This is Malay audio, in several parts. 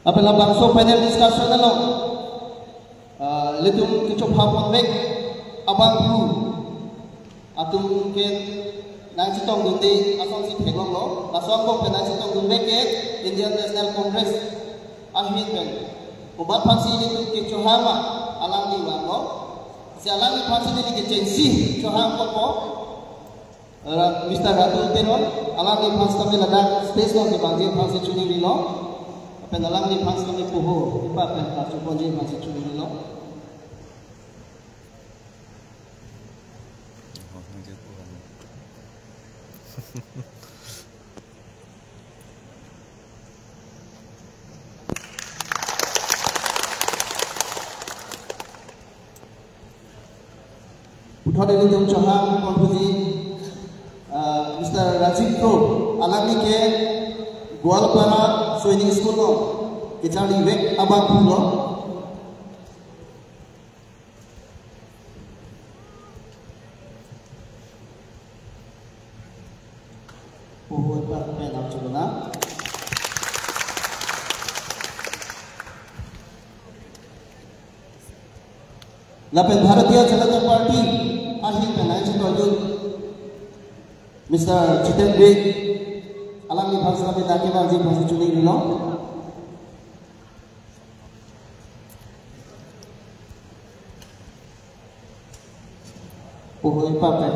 Apa labang so panel discussion na lang. Litung kecop hapon back abang hu atung ken nang sitong dundi asong si thegong lo asong ko ken nang sitong dundi ke Indian National Congress ahit ben ubat phansi litung ke chohama alang di wang lo si alang phansi ni ke chensi choham ko Mr. Ratul Teron alang di phansi kami ladak space lo ke bangji phansi chuni ni lo pen alang di phansi kami puho ipa pen ka chuponji phansi chuni ni lo Uthade ni chaham konpuji Mr. Rajiv Pro alami ke Gwalpara Sainik School lo kichari wek abang pulo puho pa penam chuluna Lapen Bharatiya Janata Party ahli penai chulun Mr. Jitendra alami bhasa pe dake baji bhasa chuni lo puho pa pe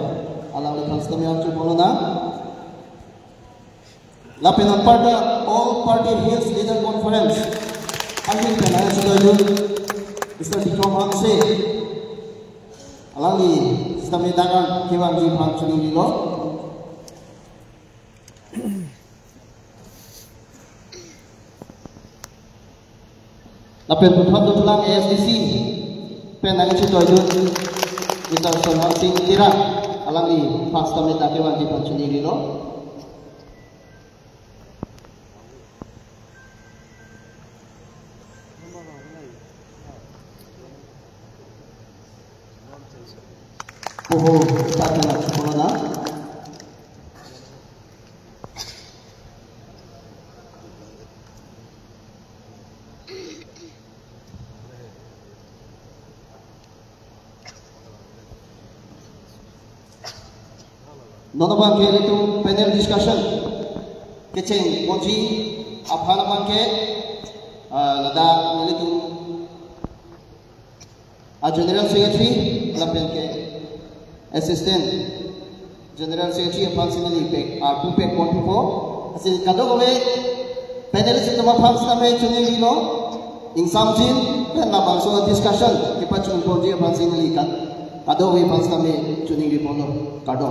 alami bhasa me achu bolona Lapen Parta All Party Hills Leader Conference ahli penai chulun Mr. Teron Hamse alami sistem dagang kewan ji bhang chuni lo Lapen putham tu tulang ASDC pen nang chi toy dun Mr. Sarsing Teron alami fast kami ta kewan ji bhang chuni lo puho ta kana chulona Nono bangke itu panel discussion keceng moji apa bangke lada itu General Secretary lapen ke Assistant General Secretary apa sini pek 2 pek 44 asyik kado kowe panel itu nama fans nama cuni lino insam jin dan nama so discussion kita cuma moji apa sini kan kado kowe fans nama cuni lino kado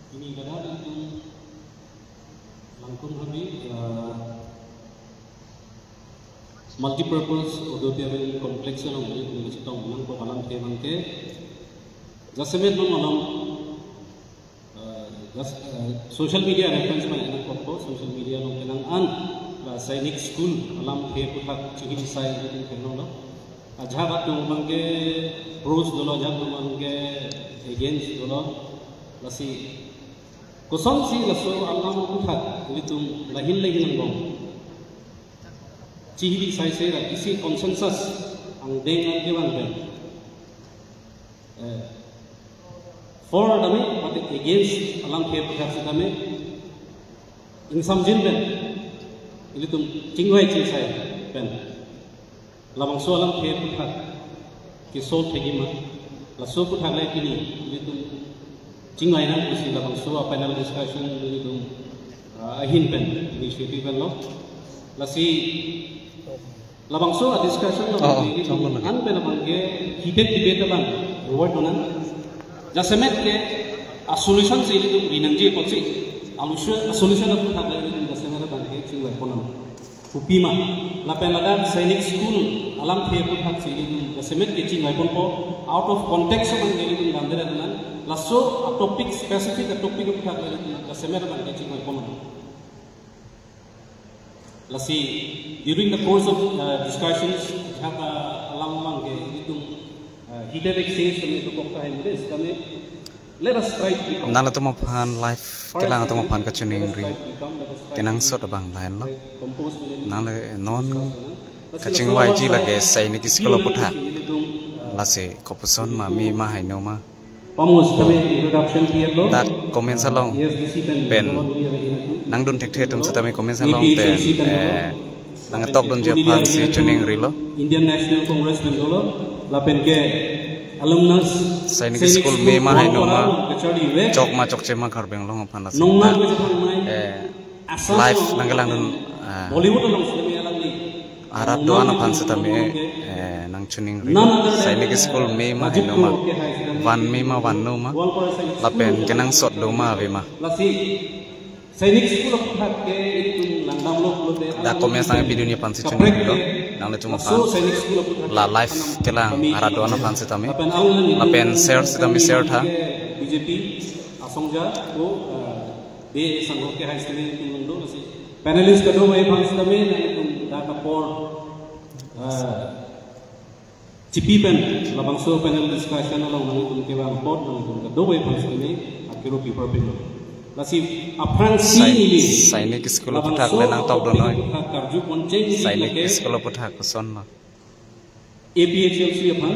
ini kadang itu Langkung Habe multipurpose auditorium complex lo ini kita ngomong ko alam ke bangke jasemet no alam social media reference mana ko social media no kenang an Sainik school alam ke putak chihil sai itu kenang lo ajhabat no bangke pros dolo jab no bangke against dolo lasi kosong si laso alam putak itu lahil lagi nangong cihili sai ra isi consensus ang dengan kewan ben for dami pati against alam ke putak si dami insam jin ben itu cingwai cing sai ben lamang so alam ke putak kisol thegima laso putak lai kini itu cingwai na isi lamang so panel discussion itu ahin ben initiative ben lo lasi labang so a discussion lo an pe labang ke heated debate ban word donan jasemet ke a solution se itu binangji ko chi a solution of ta ga ni jasemet ban ke chi wa konan upima la pe ladan Sainik school alam the ko thak chi ni jasemet ke chi wa kon ko out of context ban ke ni bandera donan laso a topic specific a topic of ta ga ni jasemet ban ke chi wa konan Lasi during the course of discussions, have lang ke itu heated exchange kami itu kok kahit this kami let us try to nala tu mapan live kelang tu mapan kacuning ri kenang sot abang lain lo nala non kacing YG lagi Sainik sekolah putha lasi kopuson mami ma haino ma pamus kami introduction tiap lo tak komen salong pen nang dun tek tum setami komen salong pen nang tok dun Japan si cuning ri lo Indian National Congress Bengalo lapen ke alumnus Sainik school me ma haino ma chok ma chok chema KARBI ANGLONG pan lasi live nanggalang dun Bollywood long semi alam ni Arab doa na pan setami nang cuning ri Sainik school me ma haino ma wan me ma wan no ma lapen kenang sot do ma ve ma lasi Sainik school of hat ke itu langdam lo da komen sang video ni pan si cuning ri lo nang le cuma pan la live kelang Arab doa na pan setami lapen share setami share tha BJP asongja ko de sango ke high school itu londo lasi panelist kado way pan setami nang itu data por CP pen labang so panel discussion along nang itu ke bang pot nang itu kado way pan setami akiro paper pen lasi aprang si ini Sainik sekolah puthak le nang tok donoi Sainik sekolah puthak son ma APHLC apang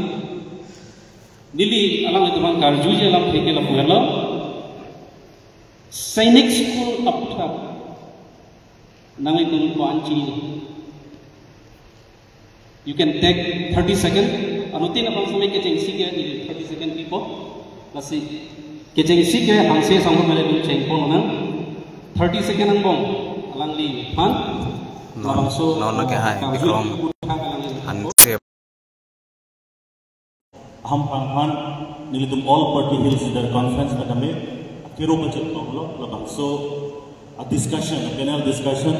nili alang itu bang karju je alang theke la puela Sainik school apthak nang itu kuanci you can take 30 second anutin apang sampai ke cengsi ke 30 second people lasi keceng si ke hangse sangko mele dum ceng po nang 30 second ang bong alang li han non non ke hai bikrom hanse हम पांगहान निलितुम all party hills leader conference में हमें किरो में चलता हूँ लोग so a discussion a panel discussion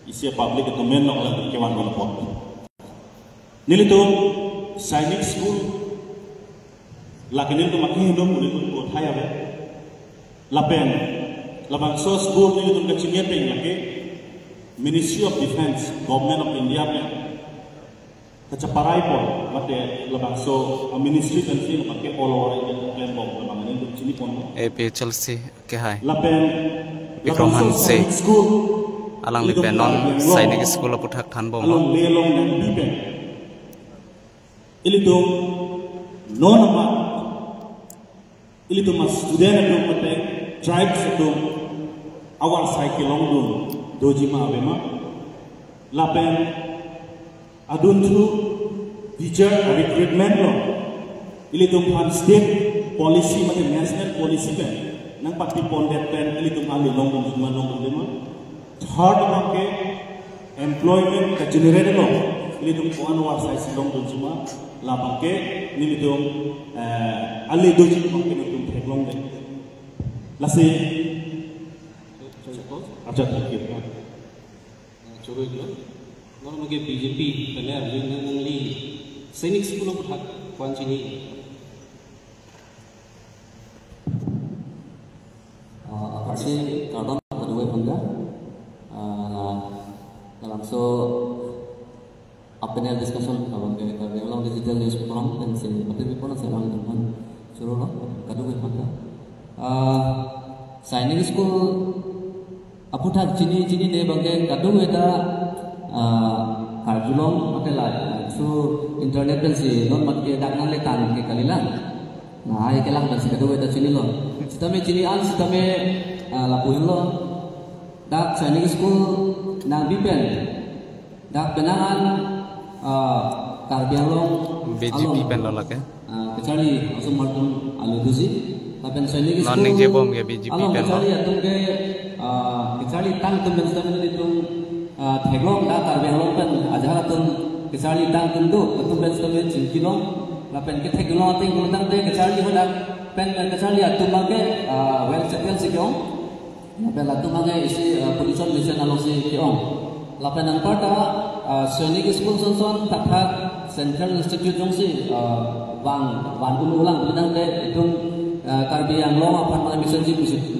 इसे public तो मेन लोग लग के वान वाला पॉट निलितुम Sainik school lakinin tu makin hidup nilitum ko thaya be lapen labang so school nilitum ka chimia pe lake Ministry of Defence Government of India pe kacaparai po mate labang so ministry kan si make all over plan po labang ni chini pon APHLC ke hai lapen bikrom hanse alang lipen non Sainik school puthak than bom along lelong dan bipen ilitum non ma ilitum student atum mate tribes atum awal cycle long dun dojima abema lapen adun through teacher recruitment lo ilitum han state policy mate national policy pe nang pati pondet pen ilitum ali long dun jima long dun ma third ma ke employment ka generate lo ilitum ko anwar cycle long dun jima lapang ke nilitum ali doji ko nilitum theglong de lasi acha thik choro itu nor mage BJP kale arjun nang li Sainik school of hak kwanchi ni kasi kadang kedua bangga langsung panel discussion abang ke kalau digital news program dan sen apa ni pun saya orang teman suruh lah kadang bangga Sainik school apa tak cini deh bangga kadang kita karjulong macam lah so internet dan si non macam dak nang letan ke kalilang nah ini kelang dan si kadang kita cini lo kita me cini al kita me lapuin lo dak Sainik school nang bipen dak benangan KARBI ANGLONG BJP pen lo lake kecuali asum martum aludusi tapi Sainik school non je bom ke BJP pen lo kecuali atum ke kecuali tang tum benstamen itu theglong da KARBI ANGLONG pen aja atum kecuali tang tum do atum benstamen cinkilong lapen ke theglong ting kultang de kecuali hoda pen kecuali atum mage well settle sikiong lapen atum mage isi position mission alosi kiong lapen ang parta Sainik school sonson tathat Central Institute jong si wan ulang bilang de itu KARBI ANGLONG apan mana mission ji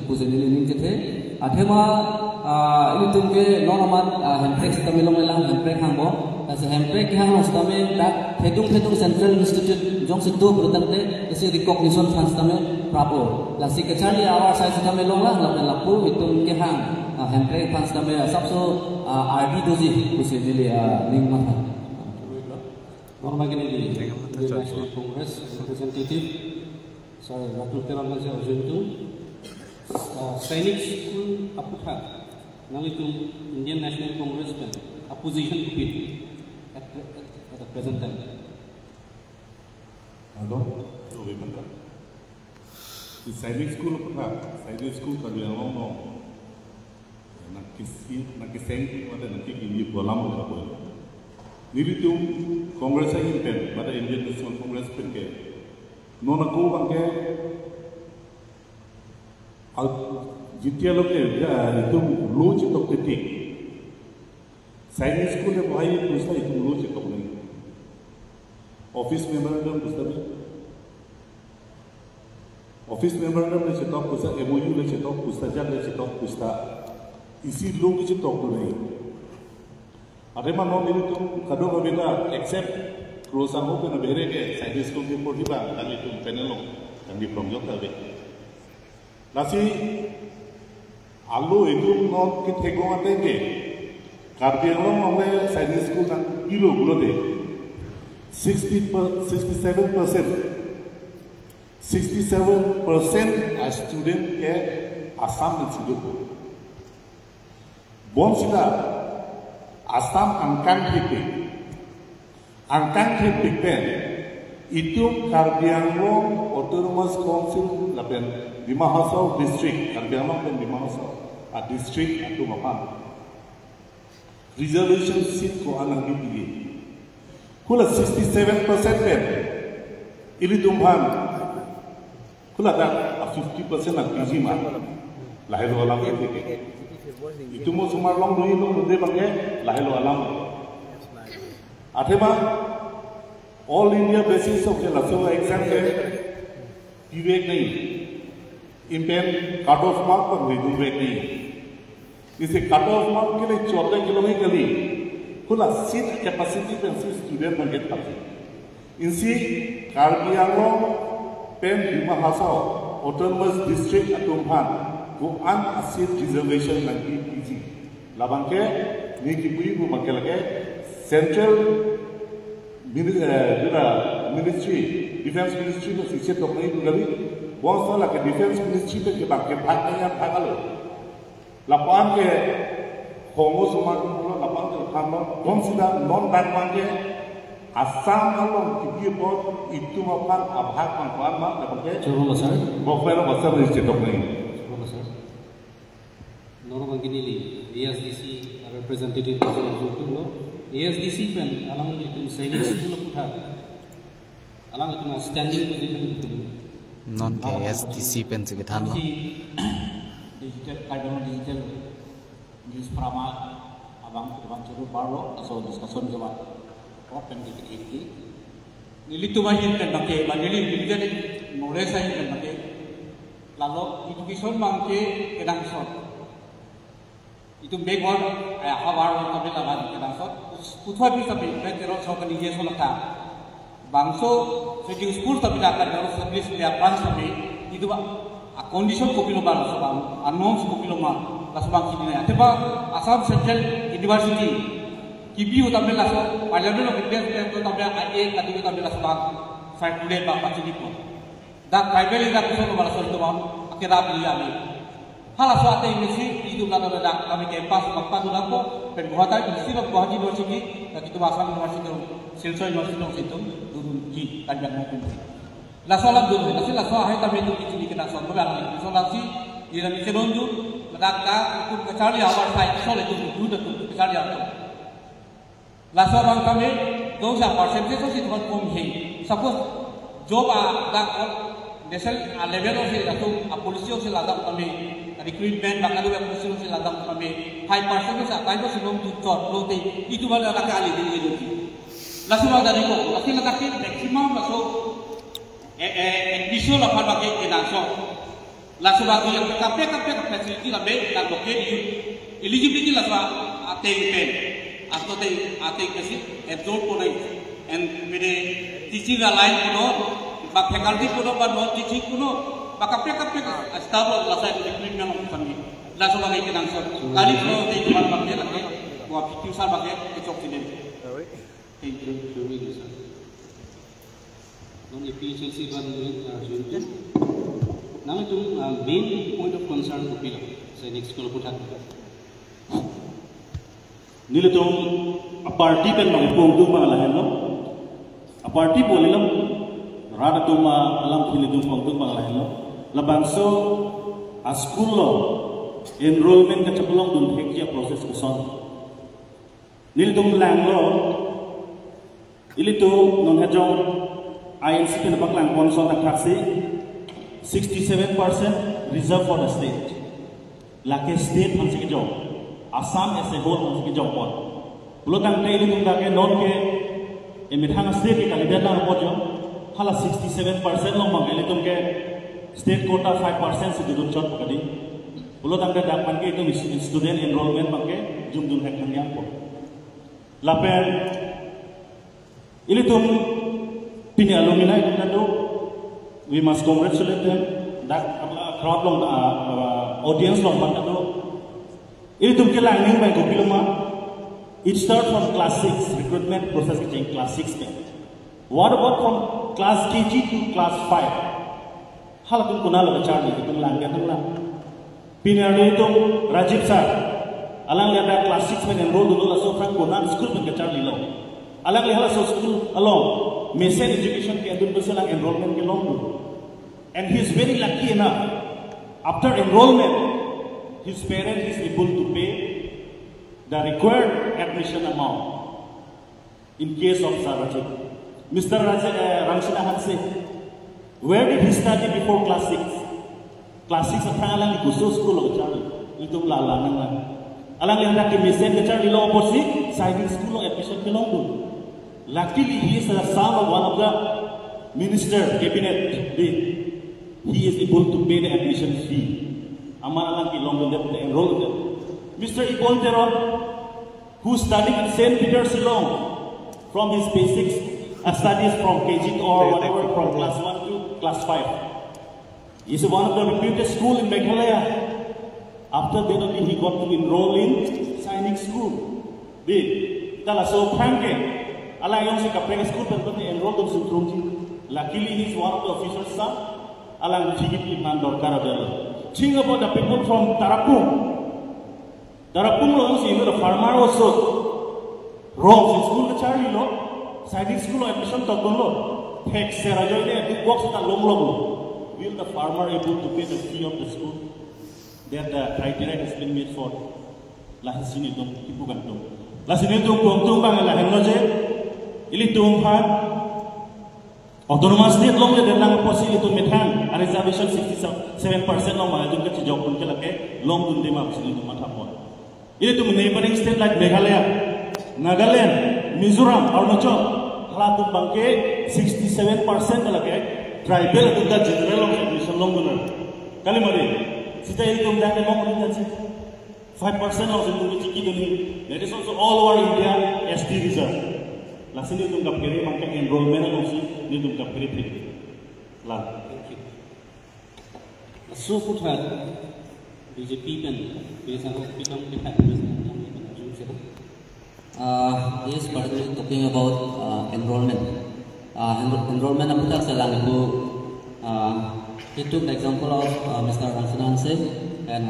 pusin ini kita athema ini tungke normal handbrake kami long lang handbrake hang bo as handbrake hang long stame dak hedung central institute jong situ bertante isi recognition trans tame prapo la si kechali awar sai kami long lang lapu hitung ke hang handbrake trans tame sabso RD doji usi dili ning mata normal gini di National Congress representative saya Dr. Teron masih urgentu Sainik school apakah nalitung Indian National Congress pen opposition bid at the present time. Hello, so we can. The Sainik school apakah? Sainik school KARBI ANGLONG no. Nakiseng pada nanti ini bolam berapa? Nilitung Congress ini pen pada Indian National Congress pen ke. Non aku bangke Jitiya लोग itu lo citok ketik Sainik school में भाई पूछता itu lo citok नहीं office memorandum पूछता भी office memorandum ले citok पूछता MOU ले citok पूछता जब ले citok पूछता इसी लोग citok नहीं अरे मानो मेरी तुम कदों का बेटा except क्रोसा हो के न बेरे के Sainik school के पोटी बा तंगी तुम पैनल लोग तंगी प्रमोट कर बे Nasi alu itu non kita gong ate ke KARBI ANGLONG oleh Sainik school nang kilo bulo deh 67% student ke Assam dan Sidopo. Bom sida Assam angkang kritik pen itu KARBI ANGLONG Autonomous Council lapen Dima Hasau district KARBI ANGLONG pen Dima Hasau a district atau mapan reservation seat ko anang dipilih kula 67% pen ini tumhan kula dah 50% nak PG mah lahir alam itu mau semua long dulu pakai lahir alam athema all India basis of the lasso exam के विवेक नहीं इम्पेन cut off mark पर हुई विवेक नहीं इसे cut off mark के लिए 14 किलोमीटर गली खुला सीट कैपेसिटी पे स्टूडेंट बन गए थे इनसी KARBI ANGLONग पेन Dima Hasau Autonomous District Atumhan को अन सीट रिजर्वेशन लगी पीजी लाभं के नीति बुई को मक्के लगे सेंट्रल Ministry, Defense Ministry में शिक्षित लोग नहीं गुजरी बहुत साल के Defense Ministry पे के बाकी भाग नहीं है भाग लो लापान के होमो समाज में लापान के खानों कौन सी दा नॉन बैंक मांगे Assam kalau किसी पर itu makan abhag makan mak लापान के चलो बसर बहुत बसा में शिक्षित लोग नहीं चलो बसर नॉर्मल गिनी ली ASDC representative जो ASDC pen alang itu Sainik school putar alang itu standing position itu non ASDC pen sekitar lo digital digital news prama abang curu barlo atau discussion jawab open di nilitu bahin kan pakai banjeli digital knowledge saya kan pakai lalu education bangke kedang shot itu backward awar tapi lawan kedang shot puthwa bi tapi Teron sok ni ye solaka bangso schedule school tapi akan harus service dia plan tapi itu ba condition ko pilo bang so bang announce ko pilo ma lasbang kini ya teba Assam Central University kibi utambe laso parliament of India to tambe ai kadu tambe lasbang sai kule ba pachini ko da tribal ida ko so bala so to bang akira bili ami hala so ate misi itu la da kami campus bakpa dula ko pen bahata Institute of University da kitu Assam University Silso University of situ durun ki kanjang mo pun la solat dulu nasi la so hai tambe tu kici kita so ba la so la si ira mi kenon du la ka ku kachali awar sai so le tu du tu kachali awar la so bang kami those are percentage of it kom he suppose job da national level of it atau polisi of la da kami recruitment bakal ada polisi of la da kami 5% sa kayo silong tu chot lo te itu bala la ka ali di itu langsung dari ko kasi nakakit maximum laso admission of pakai kedang so la sebagai yang kape facility la be la boke eligibility la sa ate pen atau ate kasi absorb ko nai and mede teaching line kuno ba faculty kuno ba non teaching kuno ba kape staff la sa recruitment of family la sebagai kita nang kali ko dei tuan bakte la ke wa future bakte itu option thank you sir non efficiency ban join nang itu main point of concern ko pila Sainik school putat nilitung a party pen mang pong tu ma lahen no a party bolilam rada tu ma alam nilitung pong tu ma lahen no labang so a school lo enrollment ka chapulong dun thekya process ko son nilitung lang lo ilitu non hajong INC pen baklang konson tak taksi 67% reserved for the state. Like state हम से जो Assam as a whole हम से जो पॉट पुलो तंग ने इल्म ताके नॉन के इमिथांग स्टेट की कलिबर ना पॉट जो हाला 67% लोग मंगे ले तुम के state quota 5% से दूर चोट पकड़ी पुलो तंग के डाक मंगे तुम student enrollment मंगे जुम जुम है कन्या को लापें इल्म तुम पिने alumni तुम ना we must congratulate them. That crowd long audience long but no. Ini tumke lining by Gopiloma. It starts from class 6 recruitment process in class 6. What about from class KG to class 5? Hal tum kunal bachar ni tum lang ya tum lang. Pinari tum Rajiv sir. Alang lihat class 6 में enroll dulu langsung frank kunal school में bachar li lo. Alang lihat so school along. Mesen education ke adun bersama enrollment ke long dulu. And he is very lucky enough. After enrollment, his parent is able to pay the required admission amount. In case of Sir Rajit, Mr. Ramsina Hanse, where did he study before class 6? Class 6 apang alang di khusus school of Charlie. Itu lalangan lang. Alang yang nak mesen ke Charlie lo oposi, Sainik school of admission ke long dulu. Luckily, he is the son of one of the minister cabinet. He is able to pay the admission fee. Amalan ki long dun they enroll them. Mr. Teron, who studied in St. Peter's Long from his basics studies from KG or whatever from class 1 to class 5. He is one of the reputed school in Meghalaya. After that only he got to enroll in Sainik school. Tala so franke. Allah yung si kapre school pero enroll dun sa Trumji. Luckily he is one of the officers son. Alang higit iman dorkar adala. Think about the people from Tarapung. Tarapung lo si the farmer also. Wrong si school the charlie lo. Sainik school admission to lo. Tax serajo ile big box ta long. Will the farmer able to pay the fee of the school? That the criteria has been made for. Lah sini dong ibu kan dong. Lah sini dong tung bang lah henlo je. Ili tung han. Autonomous state long le lang posi itu methan reservation 67% long ma jung ke job kun ke lake long dun de ma sini tu matha pon. Ili tu neighboring state like Meghalaya, Nagaland, Mizoram, Arunachal hala tu bangke 67% lake tribal tu da general of admission long dun. Kali mari sita ili tu da ke long dun je 5% long tu chiki dun. That is also all over India ST reserve. Langsung itu nggak kiri pakai enrollment langsung itu nggak kiri lah. So putar BJP kan biasa kita melihat Yes, particularly talking about enrollment. Enrollment apa tak selang itu. He took the example of Mr. Ramsina and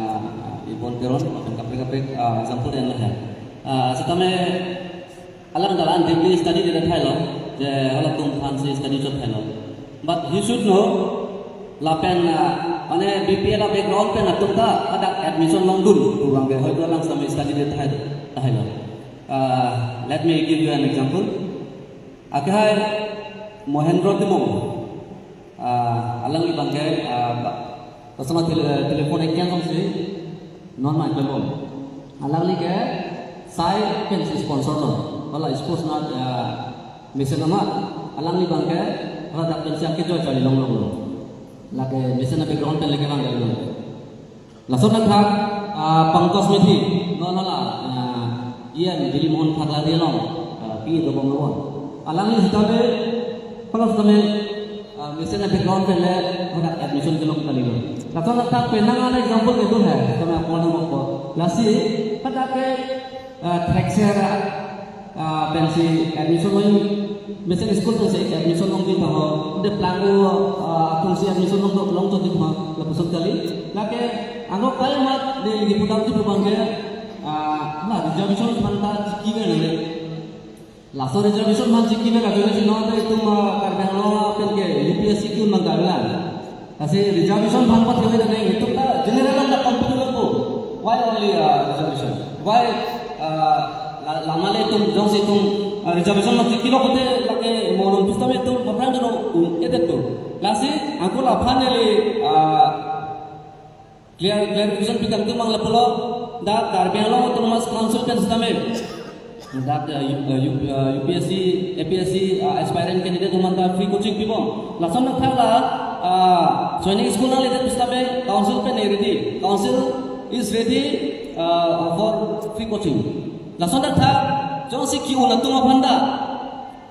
Ibon Teron and kapek example yang lain. Sekarang alam dalam deeply study di dalam Thailand, je alam tung fancy study di Thailand. But you should know, lapen ane BPL background pen atum ta ada admission long dun, kurang berhoi tu alang sama study di Thailand. Let me give you an example. Akhir Mohendro Timong, alang ni bangkai, pasal telefon ikan sampai non main telefon. Alang ni ke saya pen sponsor lo. Kalau expose na misalnya nama alang ni bangkai kalau tak pensiap kita cari long. lagi misalnya background pen lagi lang dulu. Langsung nak thak pangkos methi, nolala, ian jadi mohon thaklah dia long, pi do bom lawan. Alang ini hitabe, kalau sudah misalnya background pen le, ada admission kelong kali lo. Langsung nak thak penang ada example itu hai, kami apa nama apa. Lasi, pada ke tracksera pensi admission lo misalnya school tu saya admission long kita ho, de plango fungsi admission long tu kita lepas sekali, lagi anggap kaya mat di putar tu berbangga, reservation mantap jiki ni, langsung reservation mantap jiki ni kalau ni nol itu KARBI ANGLONG penke UPSC tu menggalang, kasi reservation mantap kali ni itu kan general nak komputer tu, why only reservation, why lama le tu jauh situ reservation mantap kilo kote lagi mau orang pusat itu berapa tu itu tu, lasi aku lapan ni clarification pikam tu mang lepolo dak KARBI ANGLONG autonomous council kan sistem dak UPSC APSC aspirant candidate manta free coaching pibo langsung nak thakla Sainik school na lete sistem council pe ready council is ready for free coaching langsung nak thak jong si kiu na tunga phanda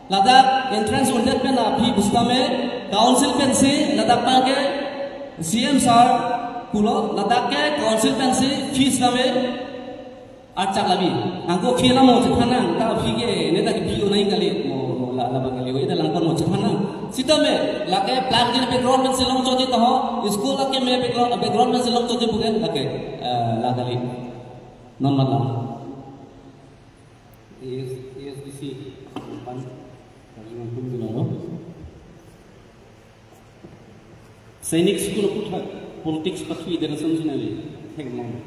ladak entrance undet pe na fee sistem council pe se ladak pa ke CM sir pulau ladak ke council pensi fees kami acak lagi. Angko fee lah mau cekana, tak fee ke ni tak fee unai kali mau labang kali. Itu langkung mau cekana. Sita me, laki plan di background pensi long coji tahu, school laki me background pensi long coji bukan laki kali non malam. ESDC pan Langkung dulu. Sainik school putra. Politics patwi dari senjunali, hegmon.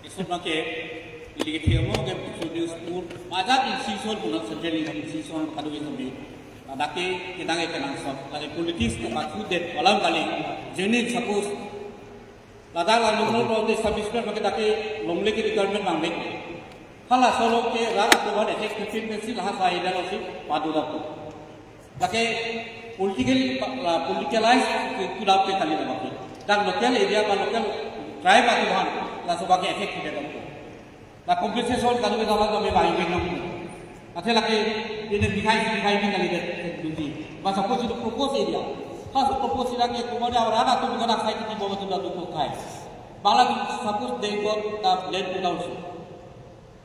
Isu pakai, ini kita mau ke produce pur, ada di season pun nak sejali di season kadu itu bi. Ada ke kita ke kenang sok, lagi politics ke patwi det, walau kali jenis suppose. Lada lalu nol proses establishment pakai tak ke lomle ke requirement banglik. Kalau solo ke rara tu ada efek kefin pensi lah saya dalam si padu dapat. Lagi politicalized kuda pe kali na baki dan local area ba local tribe ati bhan la so baki effect kide dam la compensation kalu ke dawa me bai ke nam athe la ke ine dikhai ni kali de duti ba suppose to propose area ha so propose area ke kumada awara tu bukana khai ki bo tu da tu ko khai bala suppose they got the land to down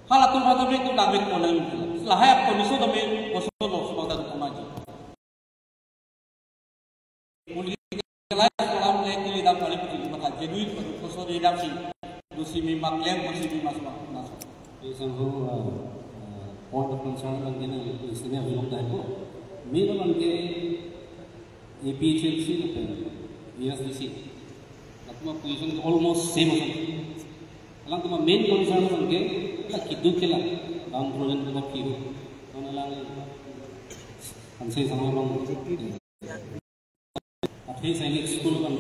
hala tu mata be tu da be ko nan la ha ko niso da me ko so lo so da tu maji kalau mereka lihat kali itu maka jadi kosong di dalam si dosi memang yang masih di masuk. Ini semua point of concern yang ini istilahnya belum dah itu. Minimum ke APHLC itu ESDC. Lalu position almost same macam. Kalau tu main concern macam ke, lah kidu ke lah. Dalam program kita kidu. Kalau lang ansai sama orang. Tapi Sainik school kan